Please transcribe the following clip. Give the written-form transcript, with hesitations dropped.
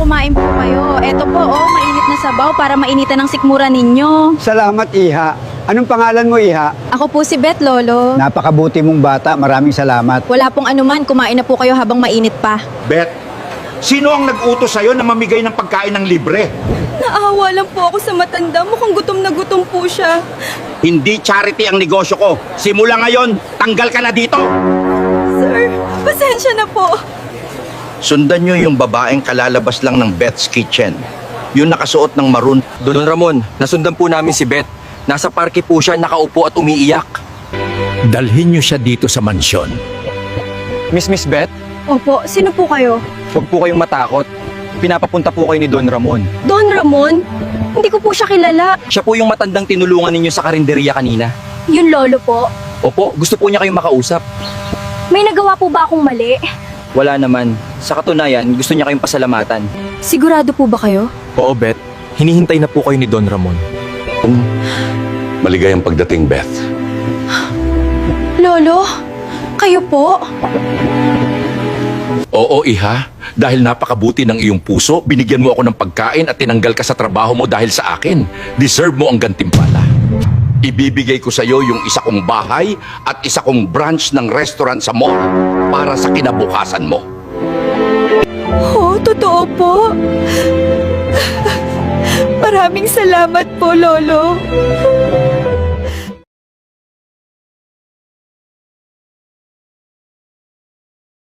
kumain po kayo. Eto po, mainit na sabaw para mainitan ng sikmura ninyo. Salamat, Iha. Anong pangalan mo, Iha? Ako po si Beth, Lolo. Napakabuti mong bata. Maraming salamat. Wala pong anuman, kumain na po kayo habang mainit pa. Bet, sino ang nag-utos sa'yo na mamigay ng pagkain ng libre? Naawa lang po ako sa matanda. Mukhang gutom na gutom po siya. Hindi charity ang negosyo ko. Simula ngayon, tanggal ka na dito. Sir, pasensya na po. Sundan nyo yung babaeng kalalabas lang ng Beth's Kitchen. Yung nakasuot ng maroon. Don Ramon, nasundan po namin si Beth. Nasa parke po siya, nakaupo at umiiyak. Dalhin niyo siya dito sa mansyon. Miss Beth, Opo, sino po kayo? huwag po kayong matakot. Pinapapunta po kayo ni Don Ramon. Don Ramon? Hindi ko po siya kilala. Siya po yung matandang tinulungan ninyo sa karinderya kanina. Yung lolo po. Opo, gusto po niya kayong makausap. May nagawa po ba akong mali? Wala naman. Sa katunayan, gusto niya kayong pasalamatan. Sigurado po ba kayo? Oo, Beth. Hinihintay na po kayo ni Don Ramon. Maligayang pagdating, Beth. Lolo, kayo po? Oo, Iha. Dahil napakabuti ng iyong puso, binigyan mo ako ng pagkain at tinanggal ka sa trabaho mo dahil sa akin. Deserve mo ang gantimpala. Ibibigay ko sa iyo yung isa kong bahay at isa kong branch ng restaurant sa mall para sa kinabukasan mo. Oh, totoo po. Maraming salamat po, Lolo.